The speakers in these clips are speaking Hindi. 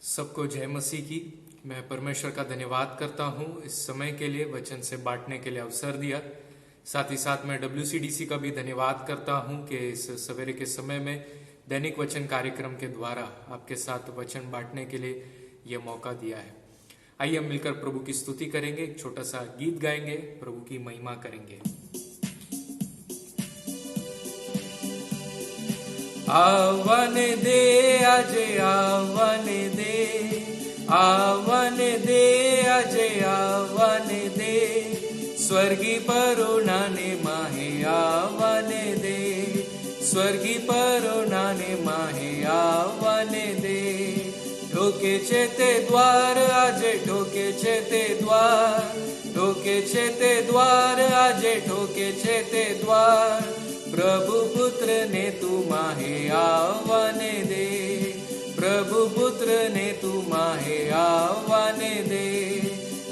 सबको जय मसीह की। मैं परमेश्वर का धन्यवाद करता हूँ इस समय के लिए, वचन से बांटने के लिए अवसर दिया। साथ ही साथ मैं WCDC का भी धन्यवाद करता हूँ कि इस सवेरे के समय में दैनिक वचन कार्यक्रम के द्वारा आपके साथ वचन बांटने के लिए यह मौका दिया है। आइए हम मिलकर प्रभु की स्तुति करेंगे, एक छोटा सा गीत गाएंगे, प्रभु की महिमा करेंगे। आवन दे अजय आवन दे, आवन दे अजय आवन दे, स्वर्गी परुणाने माहे आवन दे, स्वर्गी परुणाने माहे आवन दे। ढोके छे द्वार आज ढोके छे द्वार, ढोके छे द्वार आज ढोके छे द्वार, प्रभु पुत्र ने तू माहे आवाने दे, प्रभु पुत्र ने तू माहे आवाने दे।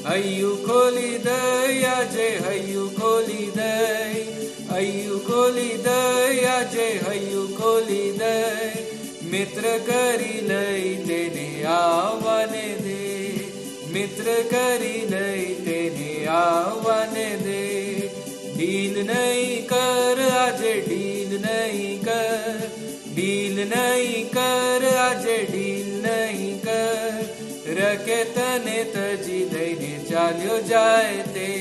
हय्यू खोली दया जय हय्यू खोली दय, हय्यू खोली दया जय हय्यू खोली दय, मित्र करी लई तेने आवाने दे, मित्र करी लई तेने आवाने दे। ढील नहीं कर आज ढील नहीं कर, ढील नहीं कर आज ढील नहीं कर, रखे तने तजी दईने चाल्यो जाए ते,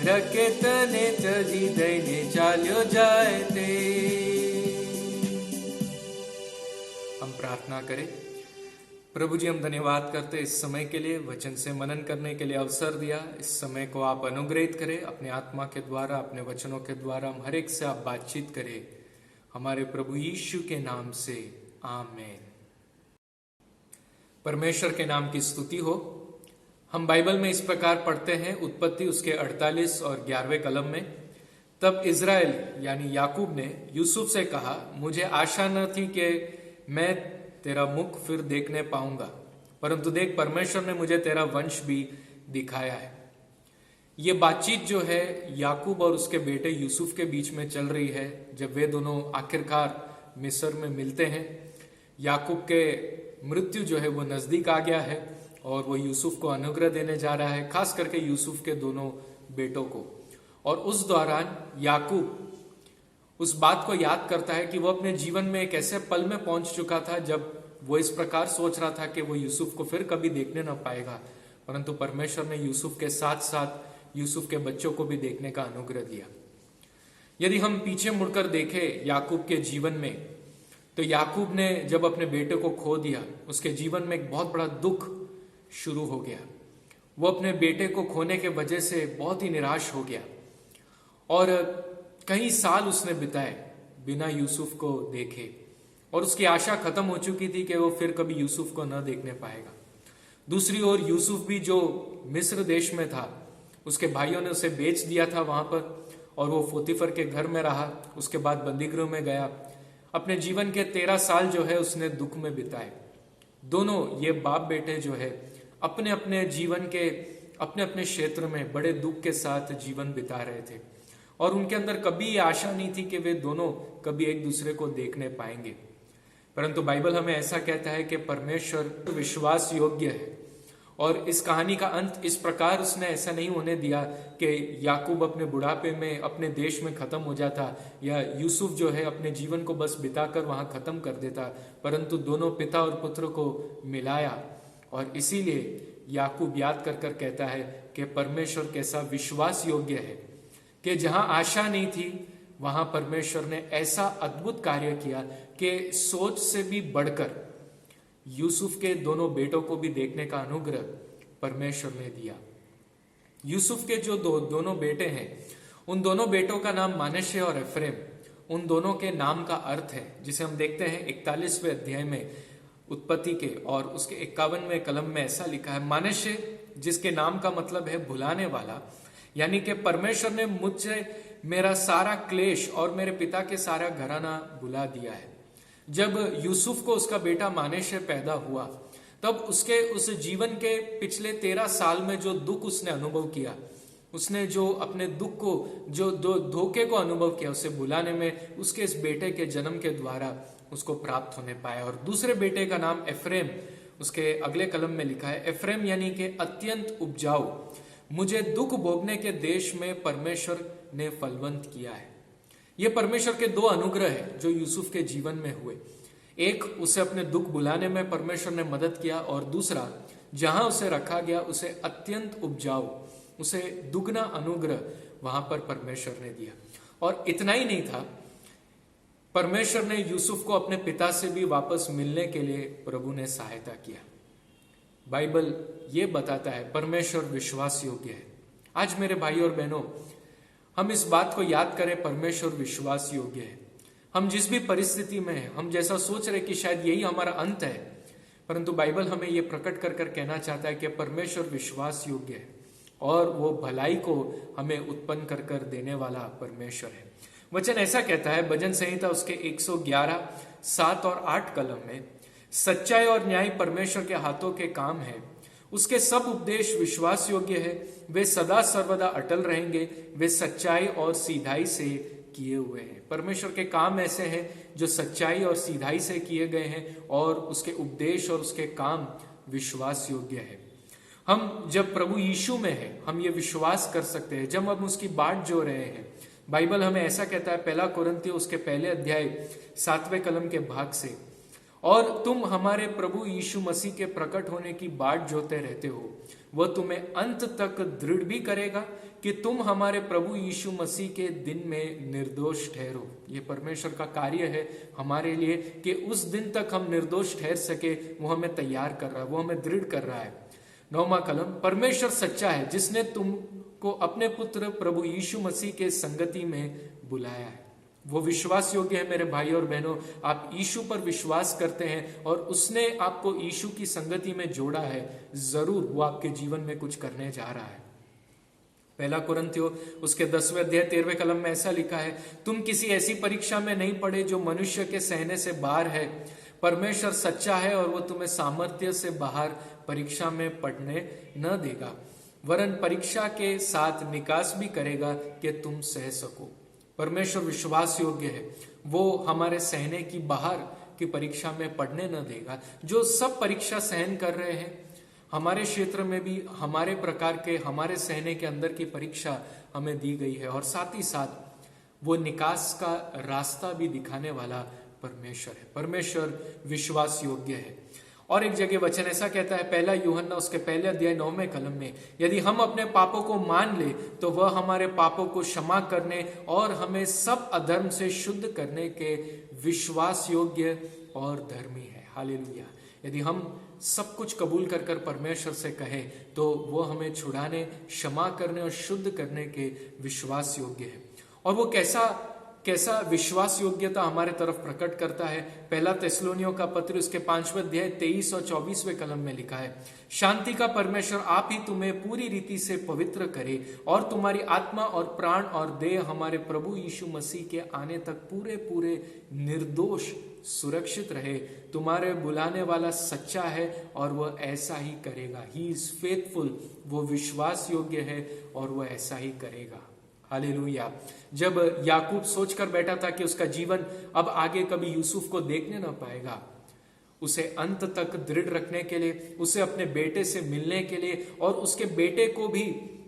रखे तने तजी दईने चाल्यो जाए ते। हम प्रार्थना करें। प्रभु जी, हम धन्यवाद करते इस समय के लिए, वचन से मनन करने के लिए अवसर दिया। इस समय को आप अनुग्रहित करें अपने आत्मा के द्वारा, अपने वचनों के द्वारा हम हर एक से आप बातचीत करें, हमारे प्रभु यीशु के नाम से आमीन। परमेश्वर के नाम की स्तुति हो। हम बाइबल में इस प्रकार पढ़ते हैं, उत्पत्ति उसके 48 और 11वें कलम में, तब इजराइल यानी याकूब ने यूसुफ से कहा, मुझे आशा न थी कि मैं तेरा मुख फिर देखने पाऊंगा, परंतु देख परमेश्वर ने मुझे तेरा वंश भी दिखाया है। ये बातचीत जो है याकूब और उसके बेटे यूसुफ के बीच में चल रही है, जब वे दोनों आखिरकार मिस्र में मिलते हैं। याकूब के मृत्यु जो है वो नजदीक आ गया है और वो यूसुफ को अनुग्रह देने जा रहा है, खास करके यूसुफ के दोनों बेटों को। और उस दौरान याकूब उस बात को याद करता है कि वो अपने जीवन में एक ऐसे पल में पहुंच चुका था जब वो इस प्रकार सोच रहा था कि वो यूसुफ को फिर कभी देखने ना पाएगा, परंतु परमेश्वर ने यूसुफ के साथ साथ यूसुफ के बच्चों को भी देखने का अनुग्रह दिया। यदि हम पीछे मुड़कर देखें याकूब के जीवन में, तो याकूब ने जब अपने बेटे को खो दिया, उसके जीवन में एक बहुत बड़ा दुख शुरू हो गया। वो अपने बेटे को खोने के वजह से बहुत ही निराश हो गया और कई साल उसने बिताए बिना यूसुफ को देखे, और उसकी आशा खत्म हो चुकी थी कि वो फिर कभी यूसुफ को न देखने पाएगा। दूसरी ओर यूसुफ भी जो मिस्र देश में था, उसके भाइयों ने उसे बेच दिया था वहां पर, और वो पोतीफर के घर में रहा, उसके बाद बंदीगृह में गया। अपने जीवन के 13 साल जो है उसने दुख में बिताए। दोनों ये बाप बेटे जो है अपने अपने जीवन के अपने अपने क्षेत्र में बड़े दुख के साथ जीवन बिता रहे थे, और उनके अंदर कभी ये आशा नहीं थी कि वे दोनों कभी एक दूसरे को देखने पाएंगे। परंतु बाइबल हमें ऐसा कहता है कि परमेश्वर विश्वास योग्य है, और इस कहानी का अंत इस प्रकार उसने ऐसा नहीं होने दिया कि याकूब अपने बुढ़ापे में अपने देश में खत्म हो जाता, या यूसुफ जो है अपने जीवन को बस बिताकर वहां खत्म कर देता, परंतु दोनों पिता और पुत्र को मिलाया। और इसीलिए याकूब याद कर कर कहता है कि परमेश्वर कैसा विश्वास योग्य है कि जहां आशा नहीं थी वहां परमेश्वर ने ऐसा अद्भुत कार्य किया कि सोच से भी बढ़कर यूसुफ के दोनों बेटों को भी देखने का अनुग्रह परमेश्वर ने दिया। यूसुफ के जो दोनों बेटे हैं, उन दोनों बेटों का नाम मानश्य और एफ्रेम। उन दोनों के नाम का अर्थ है, जिसे हम देखते हैं 41वें अध्याय में उत्पत्ति के, और उसके 51वें कलम में ऐसा लिखा है, मानश्य जिसके नाम का मतलब है भुलाने वाला, यानी कि परमेश्वर ने मुझसे मेरा सारा क्लेश और मेरे पिता के सारा घराना भुला दिया है। जब यूसुफ को उसका बेटा मानेशे पैदा हुआ, तब उसके उस जीवन के पिछले 13 साल में जो दुख उसने अनुभव किया, उसने जो अपने दुख को, जो धोखे को अनुभव किया, उसे भुलाने में उसके इस बेटे के जन्म के द्वारा उसको प्राप्त होने पाया। और दूसरे बेटे का नाम एफ्रेम, उसके अगले कलम में लिखा है, एफ्रेम यानी कि अत्यंत उपजाऊ, मुझे दुख भोगने के देश में परमेश्वर ने फलवंत किया है। ये परमेश्वर के दो अनुग्रह है जो यूसुफ के जीवन में हुए। एक, उसे अपने दुख बुलाने में परमेश्वर ने मदद किया, और दूसरा, जहां उसे रखा गया उसे अत्यंत उपजाऊ, उसे दुगना अनुग्रह वहां पर परमेश्वर ने दिया। और इतना ही नहीं था, परमेश्वर ने यूसुफ को अपने पिता से भी वापस मिलने के लिए प्रभु ने सहायता किया। बाइबल ये बताता है परमेश्वर विश्वास योग्य है। आज मेरे भाई और बहनों, हम इस बात को याद करें, परमेश्वर विश्वास योग्य है। हम जिस भी परिस्थिति में हैं, हम जैसा सोच रहे कि शायद यही हमारा अंत है, परंतु बाइबल हमें यह प्रकट कर कर कहना चाहता है कि परमेश्वर विश्वास योग्य है और वो भलाई को हमें उत्पन्न कर कर देने वाला परमेश्वर है। वचन ऐसा कहता है, भजन संहिता उसके 111, 7 और 8 कलम में, सच्चाई और न्याय परमेश्वर के हाथों के काम है, उसके सब उपदेश विश्वास योग्य है, वे सदा सर्वदा अटल रहेंगे, वे सच्चाई और सीधाई से किए हुए हैं। परमेश्वर के काम ऐसे हैं जो सच्चाई और सीधाई से किए गए हैं, और उसके उपदेश और उसके काम विश्वास योग्य है। हम जब प्रभु यीशु में हैं, हम ये विश्वास कर सकते हैं जब हम उसकी बाट जो रहे हैं। बाइबल हमें ऐसा कहता है, पहला कोरिन्थियों उसके पहले अध्याय 7वें कलम के भाग से, और तुम हमारे प्रभु यीशु मसीह के प्रकट होने की बाट जोते रहते हो, वह तुम्हें अंत तक दृढ़ भी करेगा कि तुम हमारे प्रभु यीशु मसीह के दिन में निर्दोष ठहरो। ये परमेश्वर का कार्य है हमारे लिए कि उस दिन तक हम निर्दोष ठहर सके, वो हमें तैयार कर रहा है, वो हमें दृढ़ कर रहा है। 9वां कलम, परमेश्वर सच्चा है जिसने तुमको अपने पुत्र प्रभु यीशु मसीह के संगति में बुलाया है। वो विश्वास योग्य है मेरे भाई और बहनों। आप यीशु पर विश्वास करते हैं और उसने आपको यीशु की संगति में जोड़ा है, जरूर वो आपके जीवन में कुछ करने जा रहा है। पहला कोरिन्थियों उसके 10वें अध्याय 13वें कलम में ऐसा लिखा है, तुम किसी ऐसी परीक्षा में नहीं पड़े जो मनुष्य के सहने से बाहर है। परमेश्वर सच्चा है और वो तुम्हें सामर्थ्य से बाहर परीक्षा में पड़ने न देगा, वरन परीक्षा के साथ निकास भी करेगा कि तुम सह सको। परमेश्वर विश्वास योग्य है, वो हमारे सहने की बाहर की परीक्षा में पड़ने न देगा। जो सब परीक्षा सहन कर रहे हैं, हमारे क्षेत्र में भी हमारे प्रकार के, हमारे सहने के अंदर की परीक्षा हमें दी गई है, और साथ ही साथ वो निकास का रास्ता भी दिखाने वाला परमेश्वर है। परमेश्वर विश्वास योग्य है। और एक जगह वचन ऐसा कहता है, पहला यूहन्ना उसके पहले अध्याय 9वें कलम में, यदि हम अपने पापों को मान ले तो वह हमारे पापों को क्षमा करने और हमें सब अधर्म से शुद्ध करने के विश्वास योग्य और धर्मी है। हालेलुया। यदि हम सब कुछ कबूल कर कर परमेश्वर से कहें तो वो हमें छुड़ाने, क्षमा करने और शुद्ध करने के विश्वास योग्य है। और वो कैसा विश्वास योग्यता हमारे तरफ प्रकट करता है। पहला थिस्सलुनीयों का पत्र उसके 5वें अध्याय 23 और 24वें कलम में लिखा है, शांति का परमेश्वर आप ही तुम्हें पूरी रीति से पवित्र करे और तुम्हारी आत्मा और प्राण और देह हमारे प्रभु यीशु मसीह के आने तक पूरे पूरे निर्दोष सुरक्षित रहे। तुम्हारे बुलाने वाला सच्चा है और वह ऐसा ही करेगा। ही इज फेथफुल, वो विश्वास योग्य है और वह ऐसा ही करेगा। हालेलुया। जब याकूब सोचकर बैठा था कि उसका जीवन अब आगे कभी यूसुफ को देखने ना पाएगा, उसे अंत तक दृढ़ रखने के लिए, उसे अपने बेटे से मिलने के लिए और उसके बेटे को भी,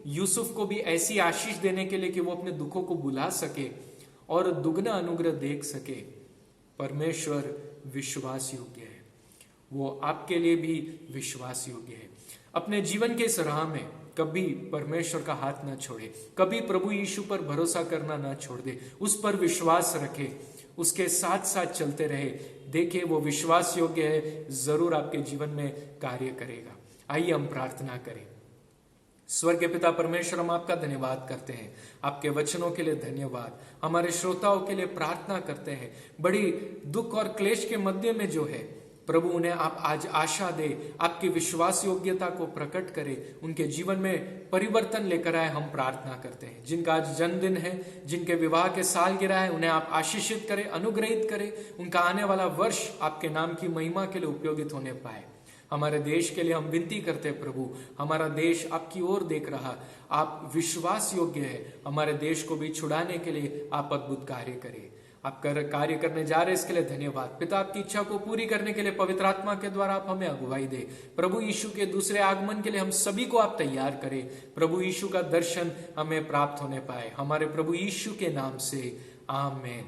यूसुफ को भी ऐसी आशीष देने के लिए कि वो अपने दुखों को भुला सके और दुगना अनुग्रह देख सके, परमेश्वर विश्वास योग्य है। वो आपके लिए भी विश्वास योग्य है। अपने जीवन के इस राह में कभी परमेश्वर का हाथ ना छोड़े, कभी प्रभु यीशु पर भरोसा करना ना छोड़ दे, उस पर विश्वास रखे, उसके साथ साथ चलते रहे। देखिए वो विश्वास योग्य है, जरूर आपके जीवन में कार्य करेगा। आइए हम प्रार्थना करें। स्वर्गीय पिता परमेश्वर, हम आपका धन्यवाद करते हैं, आपके वचनों के लिए धन्यवाद। हमारे श्रोताओं के लिए प्रार्थना करते हैं, बड़ी दुख और क्लेश के मध्य में जो है प्रभु, उन्हें आप आज आशा दे, आपकी विश्वास योग्यता को प्रकट करे, उनके जीवन में परिवर्तन लेकर आए। हम प्रार्थना करते हैं जिनका आज जन्मदिन है, जिनके विवाह के सालगिरह है, उन्हें आप आशीषित करें, अनुग्रहित करें। उनका आने वाला वर्ष आपके नाम की महिमा के लिए उपयोगित होने पाए। हमारे देश के लिए हम विनती करते हैं प्रभु, हमारा देश आपकी ओर देख रहा, आप विश्वास योग्य है, हमारे देश को भी छुड़ाने के लिए आप अद्भुत कार्य करें। आप कार्य करने जा रहे इसके लिए धन्यवाद। पिता, आपकी इच्छा को पूरी करने के लिए पवित्र आत्मा के द्वारा आप हमें अगुवाई दे। प्रभु यीशु के दूसरे आगमन के लिए हम सभी को आप तैयार करें। प्रभु यीशु का दर्शन हमें प्राप्त होने पाए, हमारे प्रभु यीशु के नाम से आमीन।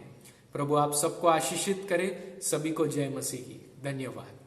प्रभु आप सबको आशीषित करे। सभी को जय मसीह की। धन्यवाद।